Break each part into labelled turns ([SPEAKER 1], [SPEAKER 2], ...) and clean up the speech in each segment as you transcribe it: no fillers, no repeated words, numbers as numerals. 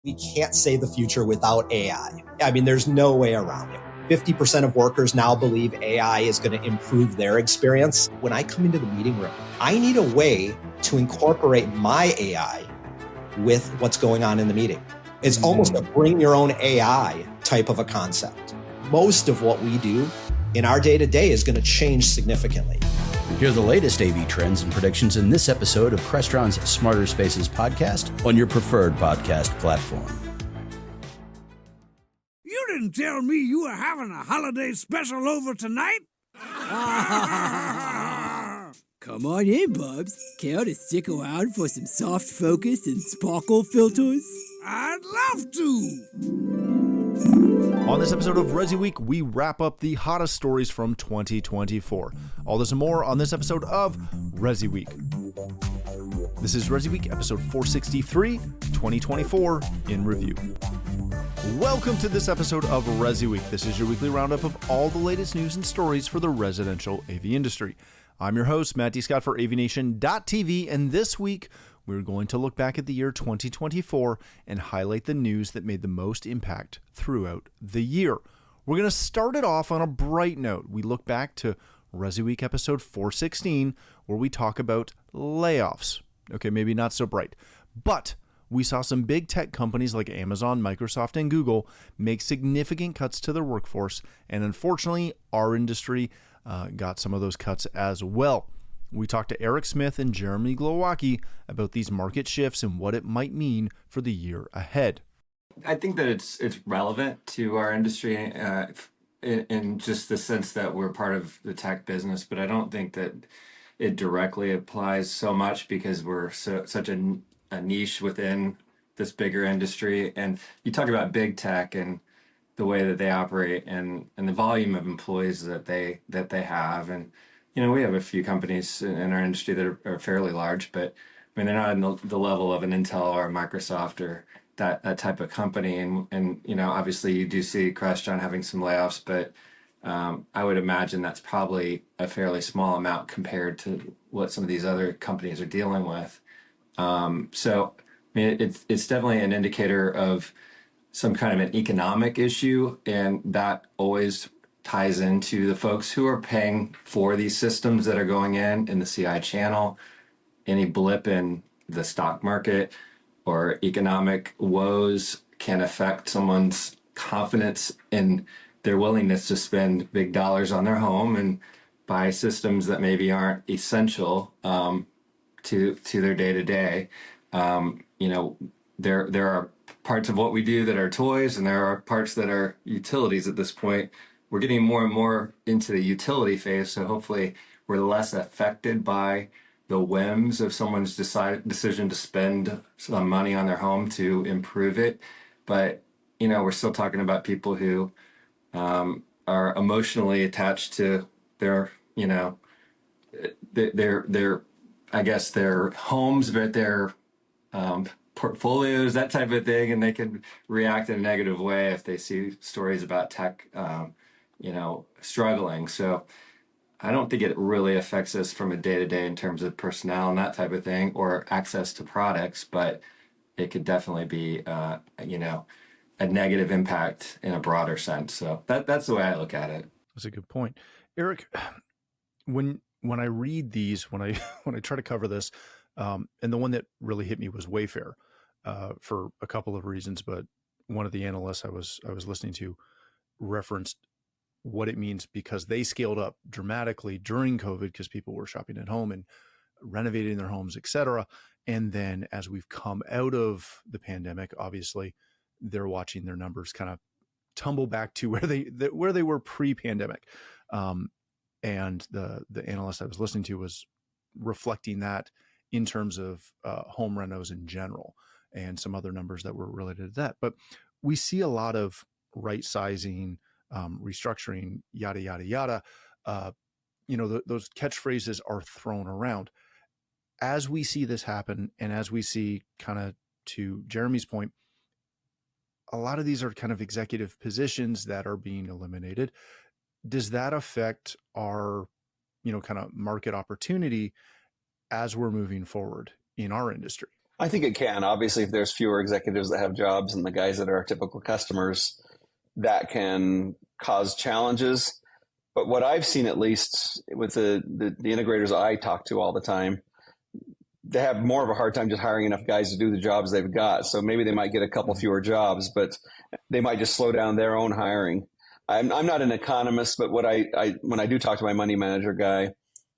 [SPEAKER 1] We can't say the future without AI. I mean, there's no way around it. 50% of workers now believe AI is going to improve their experience. When I come into the meeting room, I need a way to incorporate my AI with what's going on in the meeting. It's almost a bring your own AI type of a concept. Most of what we do in our day-to-day is going to change significantly.
[SPEAKER 2] Hear the latest AV trends and predictions in this episode of Crestron's Smarter Spaces podcast on your preferred podcast platform.
[SPEAKER 3] You didn't tell me you were having a holiday special over tonight?
[SPEAKER 4] Come on in, Bubs. Care to stick around for some soft focus and sparkle filters?
[SPEAKER 3] I'd love to.
[SPEAKER 5] On this episode of ResiWeek, we wrap up the hottest stories from 2024. All this and more on this episode of ResiWeek. This is ResiWeek, episode 463, 2024 in review. Welcome to this episode of ResiWeek. This is your weekly roundup of all the latest news and stories for the residential AV industry. I'm your host, Matt D. Scott for AVNation.tv, and this week we're going to look back at the year 2024 and highlight the news that made the most impact throughout the year. We're going to start it off on a bright note. We look back to ResiWeek episode 416, where we talk about layoffs. Okay, maybe not so bright, but we saw some big tech companies like Amazon, Microsoft, and Google make significant cuts to their workforce, and unfortunately, our industry got some of those cuts as well. We talked to Eric Smith and Jeremy Glowacki about these market shifts and what it might mean for the year ahead.
[SPEAKER 6] I think that it's relevant to our industry in just the sense that we're part of the tech business, but I don't think that it directly applies so much because we're such a niche within this bigger industry. And you talk about big tech and the way that they operate and the volume of employees that they have. And, you know, we have a few companies in our industry that are fairly large, but I mean, they're not in the level of an Intel or a Microsoft or that type of company. And, you know, obviously you do see Crestron having some layoffs, but I would imagine that's probably a fairly small amount compared to what some of these other companies are dealing with. So, I mean, it's definitely an indicator of some kind of an economic issue, and that always ties into the folks who are paying for these systems that are going in the CI channel. Any blip in the stock market or economic woes can affect someone's confidence in their willingness to spend big dollars on their home and buy systems that maybe aren't essential to their day-to-day. You know, there are parts of what we do that are toys, and there are parts that are utilities at this point. We're getting more and more into the utility phase, so hopefully we're less affected by the whims of someone's decision to spend some money on their home to improve it. But, you know, we're still talking about people who are emotionally attached to their, you know, their I guess their homes, but their portfolios, that type of thing, and they can react in a negative way if they see stories about tech, you know, struggling. So I don't think it really affects us from a day-to-day in terms of personnel and that type of thing or access to products, but it could definitely be, you know, a negative impact in a broader sense. So that's the way I look at it.
[SPEAKER 5] That's a good point. Eric, when I read these, when I try to cover this, and the one that really hit me was Wayfair, for a couple of reasons, but one of the analysts I was listening to referenced what it means because they scaled up dramatically during COVID because people were shopping at home and renovating their homes, et cetera. And then as we've come out of the pandemic, obviously they're watching their numbers kind of tumble back to where they were pre-pandemic. And the analyst I was listening to was reflecting that in terms of home renos in general and some other numbers that were related to that. But we see a lot of right sizing, restructuring, yada, yada, yada. You know, those catchphrases are thrown around. As we see this happen, and as we see, kind of to Jeremy's point, a lot of these are kind of executive positions that are being eliminated. Does that affect our, you know, kind of market opportunity as we're moving forward in our industry?
[SPEAKER 7] I think it can. Obviously, if there's fewer executives that have jobs and the guys that are our typical customers, that can cause challenges. But what I've seen, at least with the integrators I talk to all the time, they have more of a hard time just hiring enough guys to do the jobs they've got. So maybe they might get a couple fewer jobs, but they might just slow down their own hiring. I'm not an economist, but what I when I do talk to my money manager guy,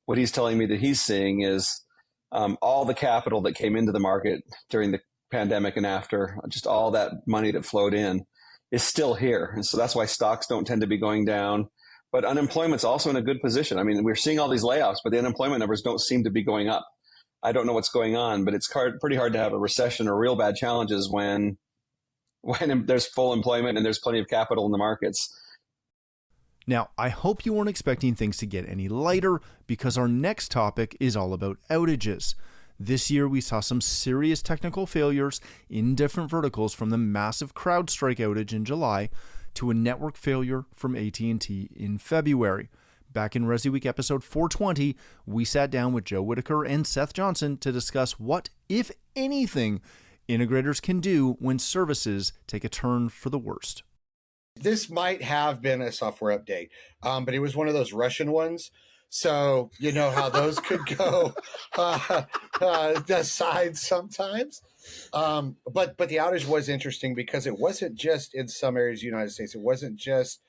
[SPEAKER 7] what he's telling me that he's seeing is all the capital that came into the market during the pandemic and after, just all that money that flowed in is still here. And so that's why stocks don't tend to be going down. But unemployment's also in a good position. I mean, we're seeing all these layoffs, but the unemployment numbers don't seem to be going up. I don't know what's going on, but it's pretty hard to have a recession or real bad challenges when there's full employment and there's plenty of capital in the markets.
[SPEAKER 5] Now, I hope you weren't expecting things to get any lighter, because our next topic is all about outages. This year, we saw some serious technical failures in different verticals, from the massive CrowdStrike outage in July to a network failure from AT&T in February. Back in ResiWeek episode 420, we sat down with Joe Whitaker and Seth Johnson to discuss what, if anything, integrators can do when services take a turn for the worst.
[SPEAKER 8] This might have been a software update, but it was one of those Russian ones. So you know how those could go aside sometimes. But the outage was interesting because it wasn't just in some areas of the United States. It wasn't just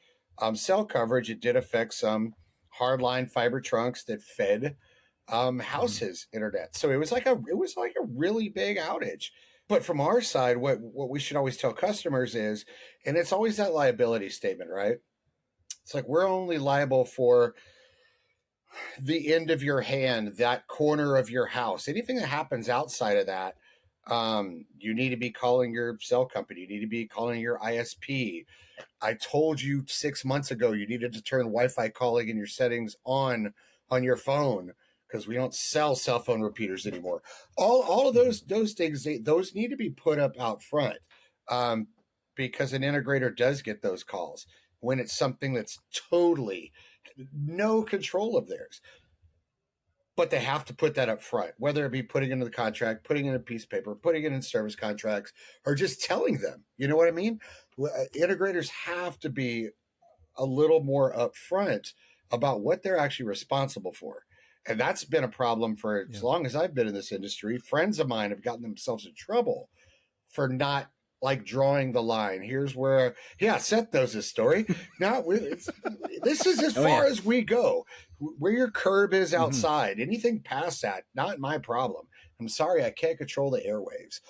[SPEAKER 8] cell coverage. It did affect some hardline fiber trunks that fed houses internet. So it was like a really big outage. But from our side, what we should always tell customers is, and it's always that liability statement, right? It's like, we're only liable for the end of your hand, that corner of your house. Anything that happens outside of that, you need to be calling your cell company. You need to be calling your ISP. I told you 6 months ago you needed to turn Wi-Fi calling in your settings on your phone, because we don't sell cell phone repeaters anymore. All of those things, those need to be put up out front, because an integrator does get those calls when it's something that's totally no control of theirs. But they have to put that up front, whether it be putting it into the contract, putting it in a piece of paper, putting it in service contracts, or just telling them. You know what I mean? Integrators have to be a little more upfront about what they're actually responsible for. And that's been a problem for as long as I've been in this industry. Friends of mine have gotten themselves in trouble for not like drawing the line. Here's where, Seth knows this story. Now, this is as far as we go. Where your curb is outside, anything past that, not my problem. I'm sorry, I can't control the airwaves.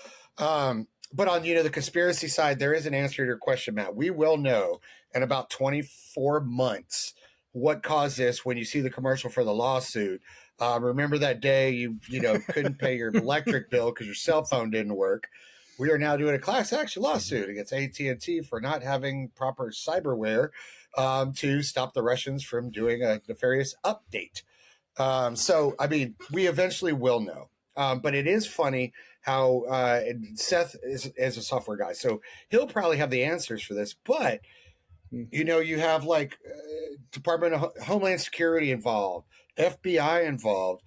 [SPEAKER 8] But on the conspiracy side, there is an answer to your question, Matt. We will know in about 24 months what caused this when you see the commercial for the lawsuit. Remember that day you couldn't pay your electric bill because your cell phone didn't work. We are now doing a class action lawsuit against AT&T for not having proper cyberware to stop the Russians from doing a nefarious update. So, I mean, we eventually will know. But it is funny how Seth is a software guy, so he'll probably have the answers for this. But you have like Department of Homeland Security involved, FBI involved,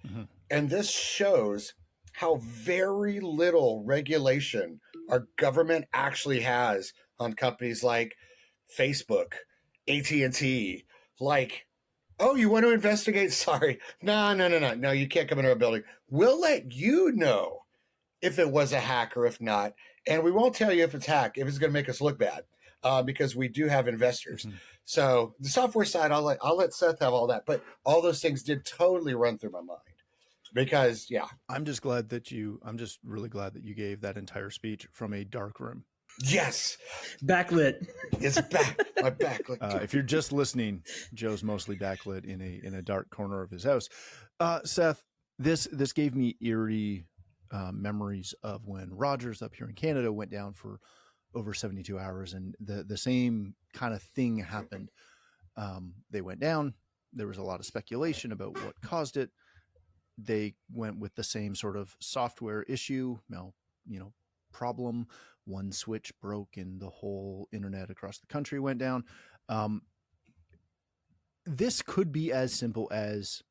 [SPEAKER 8] and this shows how very little regulation our government actually has on companies like Facebook, AT&T. Like, oh, you want to investigate? Sorry, no, you can't come into our building. We'll let you know if it was a hack or if not, and we won't tell you if it's hack, if it's going to make us look bad. Because we do have investors. So the software side, I'll let Seth have all that. But all those things did totally run through my mind because,
[SPEAKER 5] I'm just really glad that you gave that entire speech from a dark room.
[SPEAKER 8] Yes.
[SPEAKER 4] Backlit.
[SPEAKER 8] It's my backlit.
[SPEAKER 5] If you're just listening, Joe's mostly backlit in a dark corner of his house. Seth, this gave me eerie memories of when Rogers up here in Canada went down for over 72 hours, and the same kind of thing happened. They went down. There was a lot of speculation about what caused it. They went with the same sort of software issue, problem. One switch broke and the whole internet across the country went down. This could be as simple as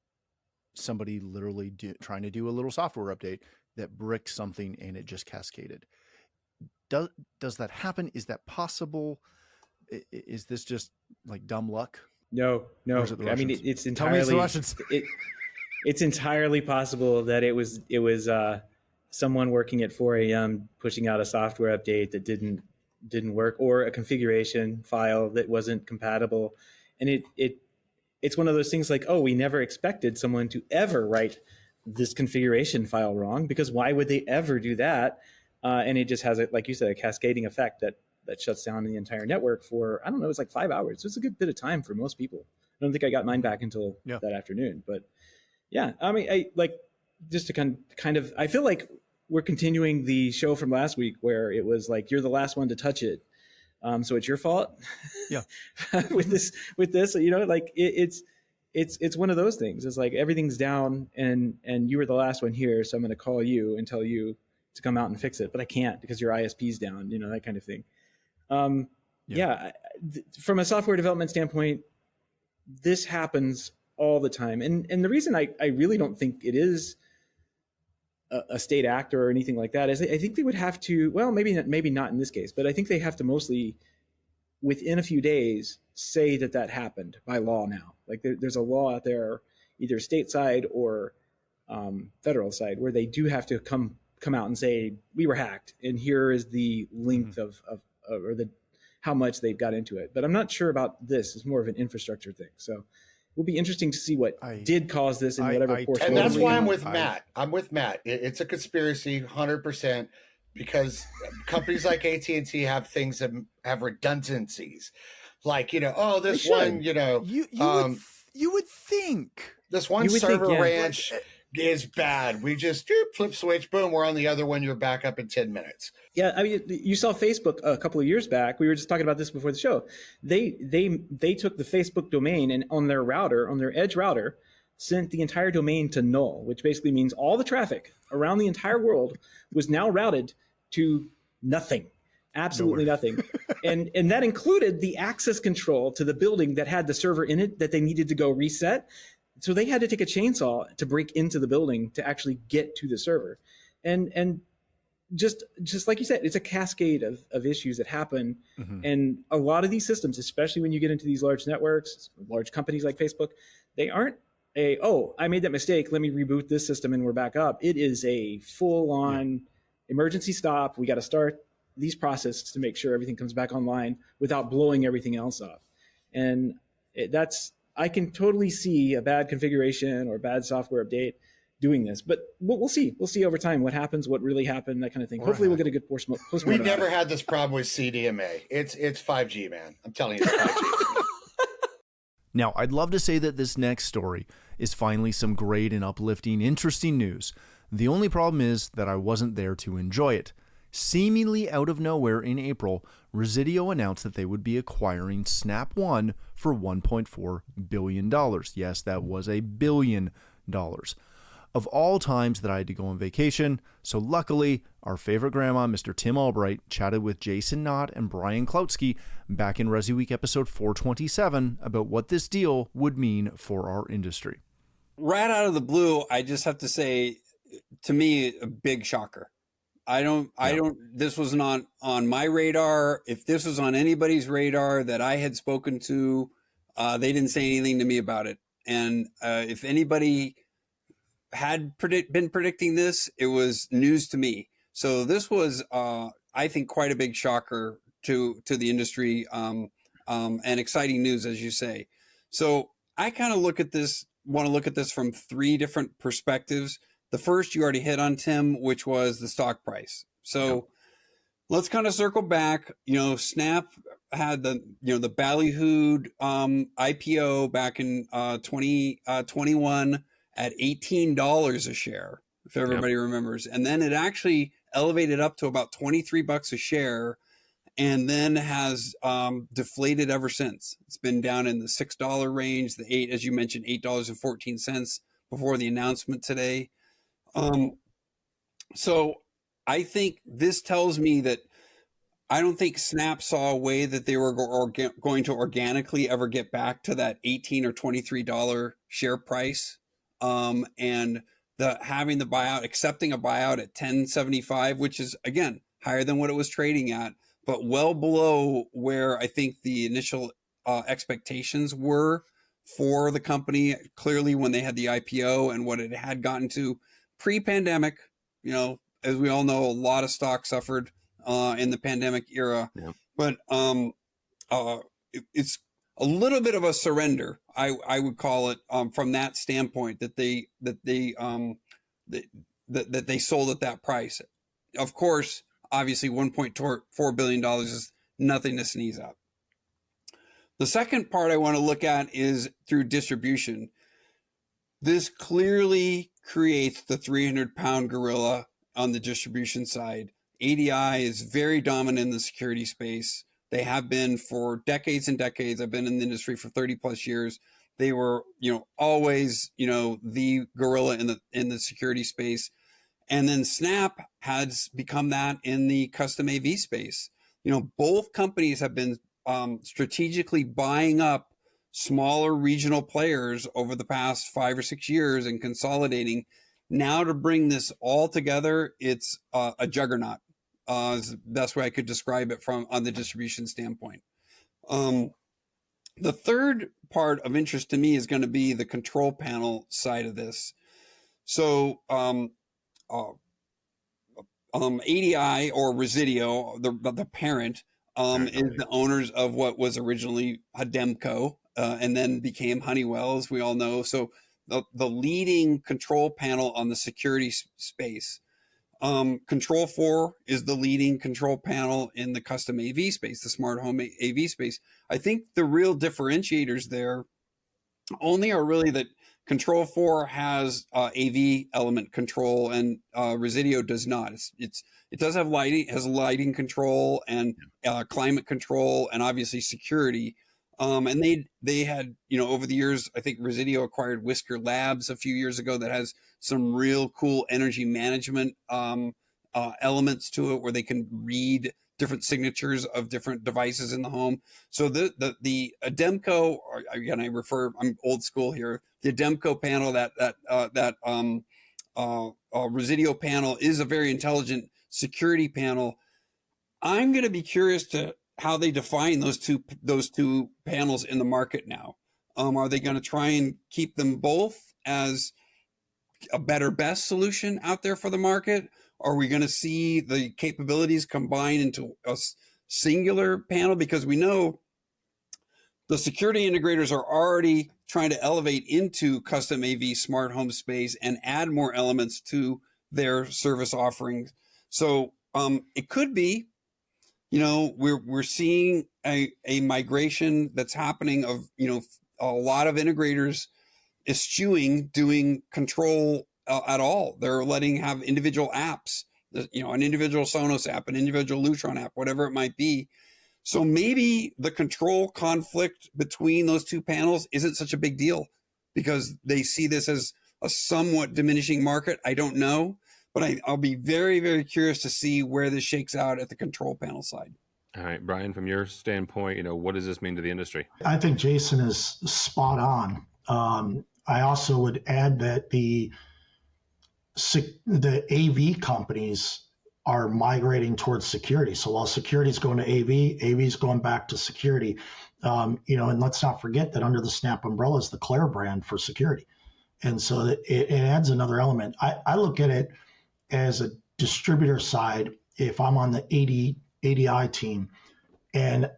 [SPEAKER 5] somebody literally trying to do a little software update, that bricked something and it just cascaded. Does that happen? Is that possible? Is this just like dumb luck?
[SPEAKER 9] No. I mean, it's entirely.
[SPEAKER 5] Tell me it's the Russians.
[SPEAKER 9] It's entirely possible that it was someone working at 4 a.m. pushing out a software update that didn't work, or a configuration file that wasn't compatible, and it's one of those things like, oh, we never expected someone to ever write this configuration file wrong, because why would they ever do that? And it just has, like you said, a cascading effect that shuts down the entire network for, I don't know, it's like 5 hours. So it's a good bit of time for most people. I don't think I got mine back until that afternoon, but yeah, I mean, I like just to kind of, I feel like we're continuing the show from last week where it was like, you're the last one to touch it. So it's your fault.
[SPEAKER 5] Yeah.
[SPEAKER 9] with this, you know, like it's one of those things. It's like everything's down and you were the last one here. So I'm going to call you and tell you to come out and fix it, but I can't because your ISP's down, you know, that kind of thing. From a software development standpoint, this happens all the time. And the reason I really don't think it is a state actor or anything like that is I think they would have to, well, maybe not in this case, but I think they have to mostly within a few days say that happened by law now. Like there's a law out there, either stateside or federal side, where they do have to come out and say, we were hacked and here is the length of or the how much they've got into it. But I'm not sure about this. It's more of an infrastructure thing. So it will be interesting to see what did cause this and whatever portion.
[SPEAKER 8] And that's why I'm with Matt. I'm with Matt. It's a conspiracy, 100%, because companies like AT&T have things that have redundancies. Like, you know, oh, this one, you know.
[SPEAKER 5] You would think.
[SPEAKER 8] This one server ranch is bad. We just flip switch, boom, we're on the other one. You're back up in 10 minutes.
[SPEAKER 9] Yeah, I mean, you saw Facebook a couple of years back. We were just talking about this before the show. They took the Facebook domain and on their router, on their edge router, sent the entire domain to null, which basically means all the traffic around the entire world was now routed to nothing, absolutely nothing. And that included the access control to the building that had the server in it that they needed to go reset. So they had to take a chainsaw to break into the building to actually get to the server. And just like you said, it's a cascade of issues that happen. Mm-hmm. And a lot of these systems, especially when you get into these large networks, large companies like Facebook, they aren't I made that mistake, let me reboot this system and we're back up. It is a full-on emergency stop. We got to start these processes to make sure everything comes back online without blowing everything else up. And I can totally see a bad configuration or bad software update doing this, but we'll see. We'll see over time what happens, what really happened, that kind of thing. Hopefully we'll get a good postmortem.
[SPEAKER 8] We never had this problem with CDMA. It's 5G, man. I'm telling you, it's 5G.
[SPEAKER 5] Now, I'd love to say that this next story is finally some great and uplifting, interesting news. The only problem is that I wasn't there to enjoy it. Seemingly out of nowhere in April, Residio announced that they would be acquiring Snap One for $1.4 billion. Yes, that was $1 billion. Of all times that I had to go on vacation, so luckily, our favorite grandma, Mr. Tim Albright, chatted with Jason Knott and Brian Klautsky back in ResiWeek episode 427 about what this deal would mean for our industry.
[SPEAKER 10] Right out of the blue, I just have to say, to me, a big shocker. This was not on my radar. If this was on anybody's radar that I had spoken to, they didn't say anything to me about it. And if anybody had been predicting this, it was news to me. So this was, I think, quite a big shocker to the industry, and exciting news, as you say. So I kind of want to look at this from three different perspectives. The first you already hit on, Tim, which was the stock price. So let's kind of circle back. You know, Snap had the ballyhooed IPO back in 2021 at $18 a share, if everybody remembers. And then it actually elevated up to about $23 a share, and then has deflated ever since. It's been down in the $6 range, as you mentioned, $8.14 before the announcement today. So I think this tells me that I don't think Snap saw a way that they were going to organically ever get back to that $18 or $23 share price. And having the buyout, accepting a buyout at 10.75, which is again higher than what it was trading at, but well below where I think the initial expectations were for the company. Clearly, when they had the IPO and what it had gotten to pre-pandemic, as we all know, a lot of stocks suffered in the pandemic era. Yeah. But it's a little bit of a surrender, I would call it, from that standpoint, that they sold at that price. Of course, obviously, $1.4 billion is nothing to sneeze at. The second part I want to look at is through distribution. This clearly creates the 300-pound gorilla on the distribution side. ADI is very dominant in the security space. They have been for decades and decades. I've been in the industry for 30 plus years. They were, always, the gorilla in the security space. And then Snap has become that in the custom AV space. Both companies have been strategically buying up smaller regional players over the past 5 or 6 years and consolidating. Now to bring this all together, it's a juggernaut. Is the best way I could describe it on the distribution standpoint. The third part of interest to me is going to be the control panel side of this. So ADI or Residio, the parent, is the owners of what was originally Hidemco and then became Honeywell, as we all know. So the leading control panel on the security space. Control4 is the leading control panel in the custom AV space, the smart home AV space. I think the real differentiators there only are really that Control4 has AV element control and Residio does not. It does have lighting, has lighting control and climate control and obviously security. And they had, over the years, I think Residio acquired Whisker Labs a few years ago that has some real cool energy management elements to it where they can read different signatures of different devices in the home. So the Hidemco, or again, I'm old school here. The Hidemco panel, that Residio panel is a very intelligent security panel. I'm going to be curious to how they define those two panels in the market now. Are they going to try and keep them both as a better, best solution out there for the market? Are we going to see the capabilities combined into a singular panel? Because we know the security integrators are already trying to elevate into custom AV smart home space and add more elements to their service offerings. So it could be, we're seeing a migration that's happening of, a lot of integrators eschewing doing control at all. They're have individual apps, an individual Sonos app, an individual Lutron app, whatever it might be. So maybe the control conflict between those two panels isn't such a big deal because they see this as a somewhat diminishing market. I don't know, but I'll be very, very curious to see where this shakes out at the control panel side.
[SPEAKER 11] All right, Brian, from your standpoint, what does this mean to the industry?
[SPEAKER 12] I think Jason is spot on. I also would add that the AV companies are migrating towards security. So while security is going to AV is going back to security. And let's not forget that under the Snap umbrella is the Claire brand for security. And so it adds another element. I look at it as a distributor side. If I'm on the ADI team and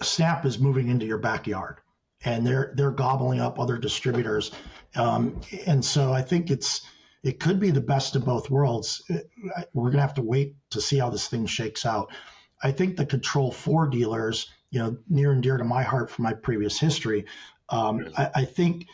[SPEAKER 12] Snap is moving into your backyard and they're gobbling up other distributors. And so I think it could be the best of both worlds. We're going to have to wait to see how this thing shakes out. I think the Control4 dealers, near and dear to my heart from my previous history, I think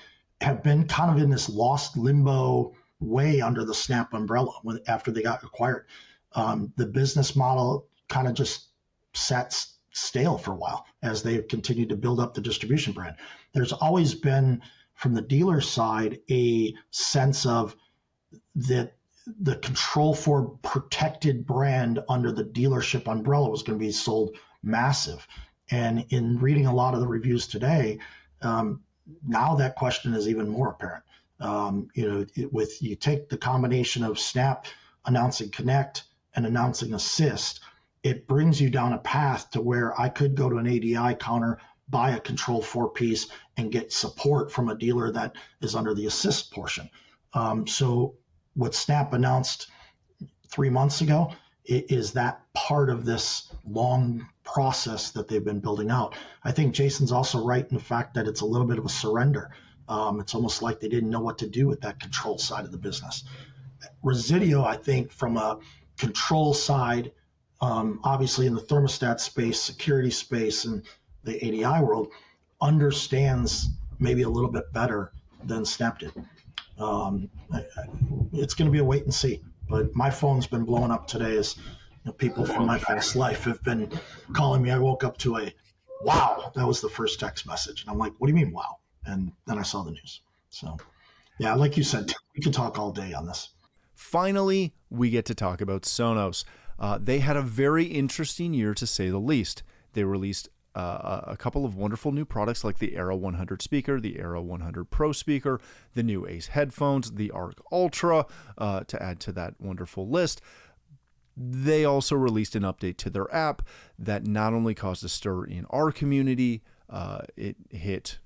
[SPEAKER 12] have been kind of in this lost limbo way under the Snap umbrella after they got acquired. The business model kind of just sat stale for a while as they continued to build up the distribution brand. There's always been, from the dealer side, a sense of that the Control4 protected brand under the dealership umbrella was going to be sold massive. And in reading a lot of the reviews today, now that question is even more apparent. You take the combination of Snap announcing Connect and announcing Assist, it brings you down a path to where I could go to an ADI counter, buy a Control 4-piece, and get support from a dealer that is under the Assist portion. So what Snap announced 3 months ago is that part of this long process that they've been building out. I think Jason's also right in the fact that it's a little bit of a surrender. It's almost like they didn't know what to do with that control side of the business. Resideo, I think, from a control side, obviously in the thermostat space, security space, and the ADI world, understands maybe a little bit better than Snap did. It's going to be a wait and see. But my phone's been blowing up today as people from my past life have been calling me. I woke up to a wow. That was the first text message. And I'm like, what do you mean, wow? And then I saw the news. So, yeah, like you said, we could talk all day on this.
[SPEAKER 5] Finally, we get to talk about Sonos. They had a very interesting year, to say the least. They released a couple of wonderful new products like the Era 100 speaker, the Era 100 Pro speaker, the new Ace headphones, the Arc Ultra, to add to that wonderful list. They also released an update to their app that not only caused a stir in our community, it hit,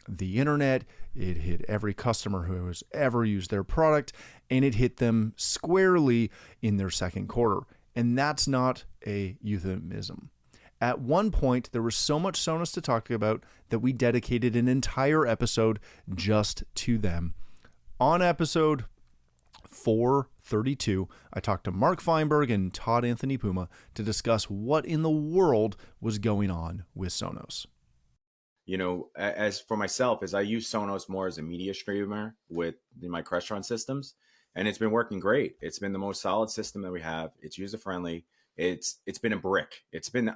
[SPEAKER 5] the internet, it hit every customer who has ever used their product, and it hit them squarely in their second quarter. And that's not a euphemism. At one point, there was so much Sonos to talk about that we dedicated an entire episode just to them. On episode 432, I talked to Mark Feinberg and Todd Anthony Puma to discuss what in the world was going on with Sonos.
[SPEAKER 13] As for myself, as I use Sonos more as a media streamer with my Crestron systems, and it's been working great. It's been the most solid system that we have. It's user-friendly. It's been a brick. It's been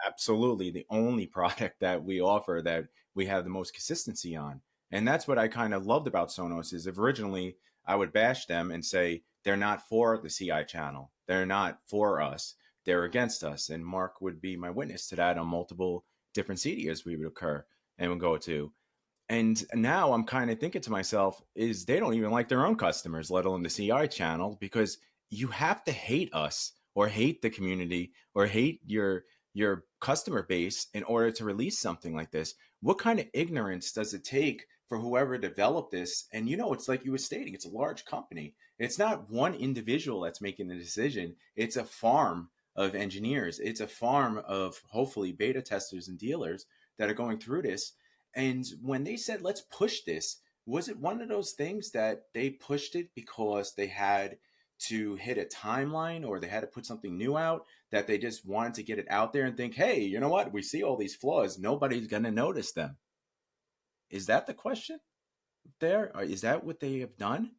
[SPEAKER 13] absolutely the only product that we offer that we have the most consistency on. And that's what I kind of loved about Sonos is originally I would bash them and say, they're not for the CI channel. They're not for us. They're against us. And Mark would be my witness to that on multiple different CDs we would occur and would go to. And now I'm kind of thinking to myself is they don't even like their own customers, let alone the CI channel, because you have to hate us or hate the community or hate your customer base in order to release something like this. What kind of ignorance does it take for whoever developed this? And it's like you were stating, it's a large company. It's not one individual that's making the decision. It's a farm of engineers. It's a farm of hopefully beta testers and dealers that are going through this. And when they said, let's push this, was it one of those things that they pushed it because they had to hit a timeline or they had to put something new out, that they just wanted to get it out there and think, hey, you know what? We see all these flaws. Nobody's going to notice them. Is that the question there? Or is that what they have done?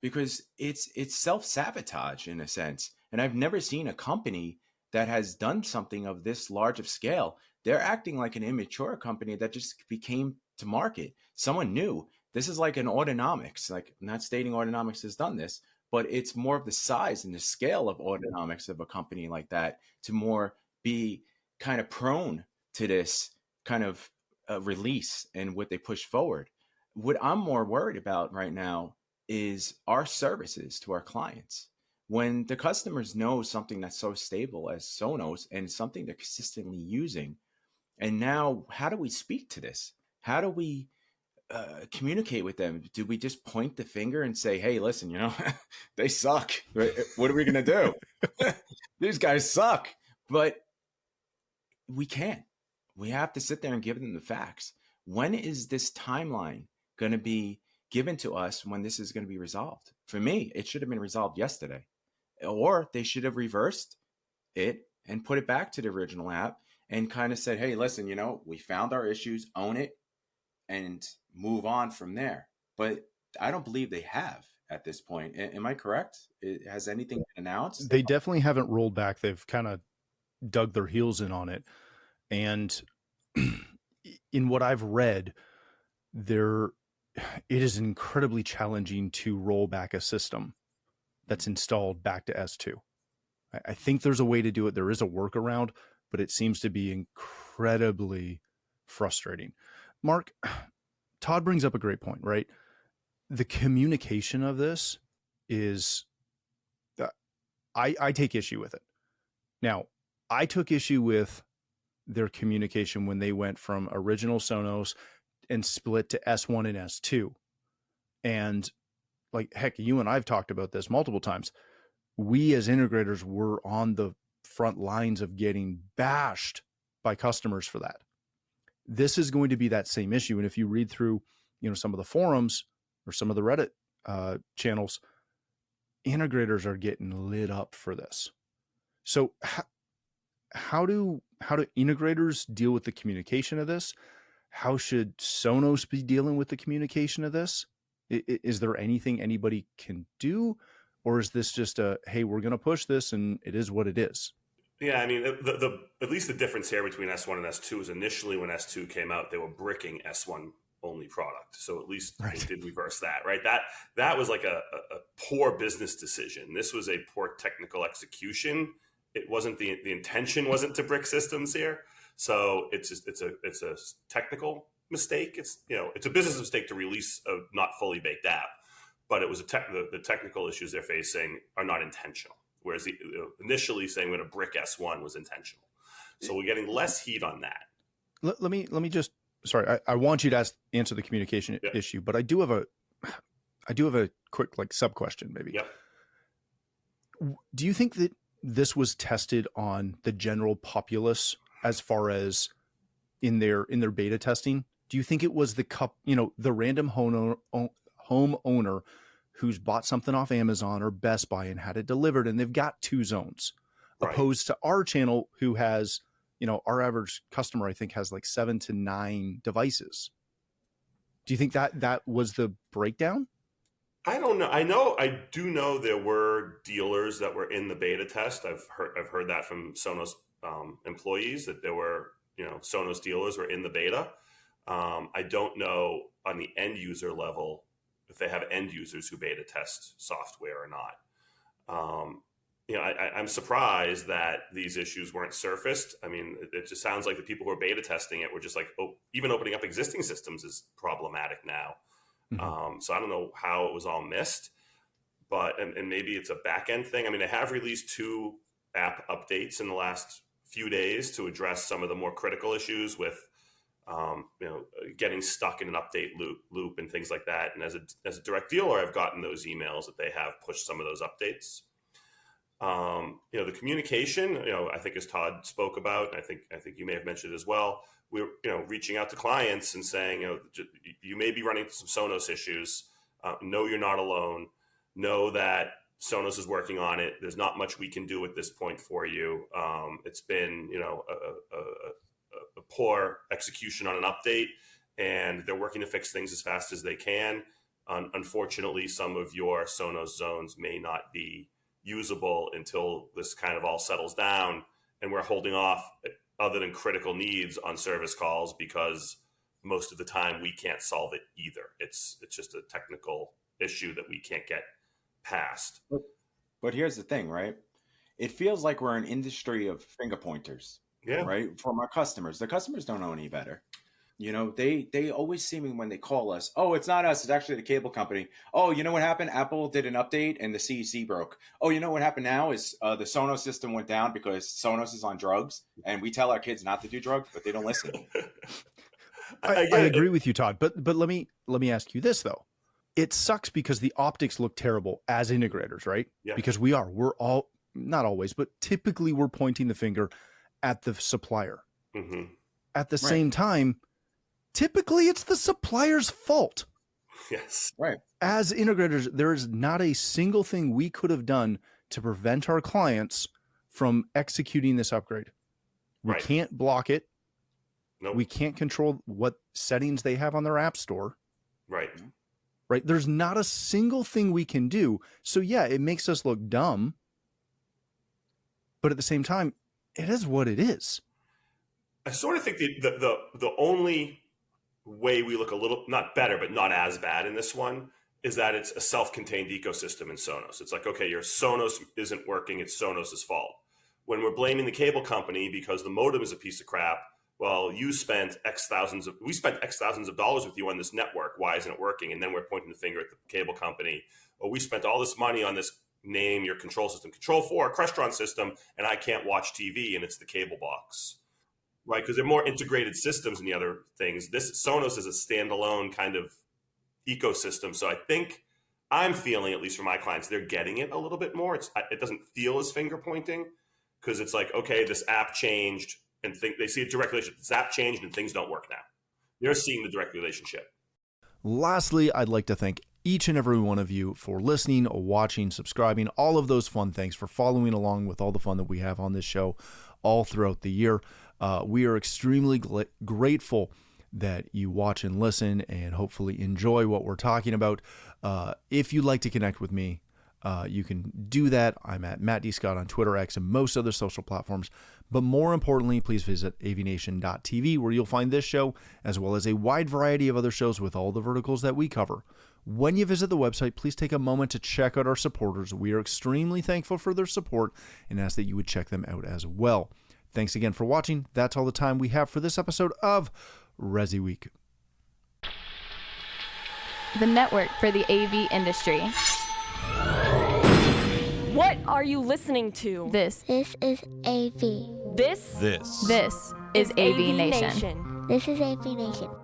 [SPEAKER 13] Because it's self-sabotage in a sense. And I've never seen a company that has done something of this large of scale. They're acting like an immature company that just became to market. Someone new. This is like an Autonomics. Like, I'm not stating Autonomics has done this, but it's more of the size and the scale of Autonomics of a company like that to more be kind of prone to this kind of release and what they push forward. What I'm more worried about right now is our services to our clients. When the customers know something that's so stable as Sonos and something they're consistently using, and now how do we speak to this? How do we communicate with them? Do we just point the finger and say, hey, listen, they suck. What are we going to do? These guys suck. But we can't. We have to sit there and give them the facts. When is this timeline going to be given to us when this is going to be resolved? For me, it should have been resolved yesterday. Or they should have reversed it and put it back to the original app and kind of said, hey, listen, we found our issues, own it, and move on from there. But I don't believe they have at this point. Am I correct? Has anything been announced?
[SPEAKER 5] They definitely haven't rolled back. They've kind of dug their heels in on it. And in what I've read, it is incredibly challenging to roll back a system that's installed back to S2. I think there's a way to do it. There is a workaround, but it seems to be incredibly frustrating. Mark, Todd brings up a great point, right? the communication of this is, I take issue with it. Now, I took issue with their communication when they went from original Sonos and split to S1 and S2. And like, heck, you and I've talked about this multiple times. We as integrators were on the front lines of getting bashed by customers for that. This is going to be that same issue. And if you read through, some of the forums or some of the Reddit channels, integrators are getting lit up for this. So how do integrators deal with the communication of this? How should Sonos be dealing with the communication of this? Is there anything anybody can do? Or is this just hey, we're going to push this and it is what it is?
[SPEAKER 14] Yeah, I mean, the at least the difference here between S1 and S2 is initially when S2 came out, they were bricking S1 only product. So at least They did reverse that, right? That was like a poor business decision. This was a poor technical execution. It wasn't the intention wasn't to brick systems here. So it's a technical mistake. It's a business mistake to release a not fully baked app, but it was the technical issues they're facing are not intentional. Whereas initially saying we're going to brick S1 was intentional. So we're getting less heat on that.
[SPEAKER 5] Let me just, sorry, I want you to answer the communication issue, but I do have a quick sub question maybe.
[SPEAKER 14] Yep.
[SPEAKER 5] Do you think that this was tested on the general populace as far as in their beta testing? Do you think it was the random homeowner who's bought something off Amazon or Best Buy and had it delivered and they've got 2 zones, opposed to our channel who has, our average customer, I think, has 7 to 9 devices? Do you think that was the breakdown?
[SPEAKER 14] I don't know. I do know there were dealers that were in the beta test. I've heard that from Sonos employees that there were, Sonos dealers were in the beta. I don't know on the end user level if they have end users who beta test software or not. I'm surprised that these issues weren't surfaced. I mean, it just sounds like the people who are beta testing it were just even opening up existing systems is problematic now. Mm-hmm. So I don't know how it was all missed, but and maybe it's a back end thing. I mean, they have released 2 app updates in the last few days to address some of the more critical issues with getting stuck in an update loop and things like that. And as a direct dealer, I've gotten those emails that they have pushed some of those updates. The communication, I think as Todd spoke about, I think you may have mentioned it as well. We're, reaching out to clients and saying, you may be running into some Sonos issues. Know you're not alone. Know that Sonos is working on it. There's not much we can do at this point for you. It's been, a poor execution on an update, and they're working to fix things as fast as they can. Unfortunately, some of your Sonos zones may not be usable until this kind of all settles down, and we're holding off other than critical needs on service calls because most of the time we can't solve it either. It's just a technical issue that we can't get past.
[SPEAKER 13] But here's the thing, right? It feels like we're an industry of finger pointers.
[SPEAKER 14] Yeah.
[SPEAKER 13] Right. From our customers. The customers don't know any better. They always seem when they call us, oh, it's not us. It's actually the cable company. Oh, you know what happened? Apple did an update and the CEC broke. Oh, you know what happened now is the Sonos system went down because Sonos is on drugs. And we tell our kids not to do drugs, but they don't listen.
[SPEAKER 5] I agree with you, Todd. But let me ask you this, though. It sucks because the optics look terrible as integrators, right?
[SPEAKER 14] Yeah.
[SPEAKER 5] Because we're all, not always, but typically we're pointing the finger at the supplier.
[SPEAKER 14] Mm-hmm.
[SPEAKER 5] At the same time, typically it's the supplier's fault.
[SPEAKER 14] Yes.
[SPEAKER 13] Right.
[SPEAKER 5] As integrators, there is not a single thing we could have done to prevent our clients from executing this upgrade. We can't block it.
[SPEAKER 14] Nope.
[SPEAKER 5] We can't control what settings they have on their app store.
[SPEAKER 14] Right.
[SPEAKER 5] Right. There's not a single thing we can do. So yeah, it makes us look dumb. But at the same time, it is what it is.
[SPEAKER 14] I sort of think the only way we look a little, not better, but not as bad in this one is that it's a self-contained ecosystem in Sonos. It's like, okay, your Sonos isn't working. It's Sonos's fault. When we're blaming the cable company because the modem is a piece of crap, well, we spent X thousands of dollars with you on this network. Why isn't it working? And then we're pointing the finger at the cable company. Well, we spent all this money on this, name your control system, Control 4, Crestron system, and I can't watch TV, and it's the cable box, right? Because they're more integrated systems than the other things. This Sonos is a standalone kind of ecosystem. So I think I'm feeling, at least for my clients, they're getting it a little bit more. It doesn't feel as finger pointing, because it's like, okay, this app changed, and they see a direct relationship. This app changed and things don't work now. They're seeing the direct relationship.
[SPEAKER 5] Lastly, I'd like to thank each and every one of you for listening, watching, subscribing, all of those fun things, for following along with all the fun that we have on this show all throughout the year. We are extremely grateful that you watch and listen and hopefully enjoy what we're talking about. If you'd like to connect with me, you can do that. I'm at Matt D. Scott on Twitter, X, and most other social platforms. But more importantly, please visit AVNation.tv, where you'll find this show, as well as a wide variety of other shows with all the verticals that we cover. When you visit the website, please take a moment to check out our supporters. We are extremely thankful for their support and ask that you would check them out as well. Thanks again for watching. That's all the time we have for this episode of ResiWeek.
[SPEAKER 15] The network for the AV industry.
[SPEAKER 16] What are you listening to?
[SPEAKER 15] This
[SPEAKER 17] is AV.
[SPEAKER 16] This
[SPEAKER 15] is AVNation.
[SPEAKER 17] This is AVNation.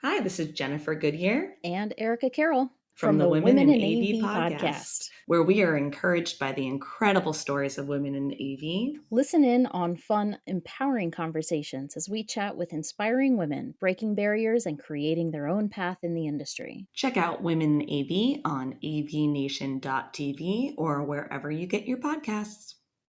[SPEAKER 18] Hi, this is Jennifer Goodyear
[SPEAKER 19] and Erica Carroll
[SPEAKER 18] from the Women in AV podcast, where we are encouraged by the incredible stories of women in AV.
[SPEAKER 19] Listen in on fun, empowering conversations as we chat with inspiring women, breaking barriers and creating their own path in the industry.
[SPEAKER 18] Check out Women in AV on avnation.tv or wherever you get your podcasts.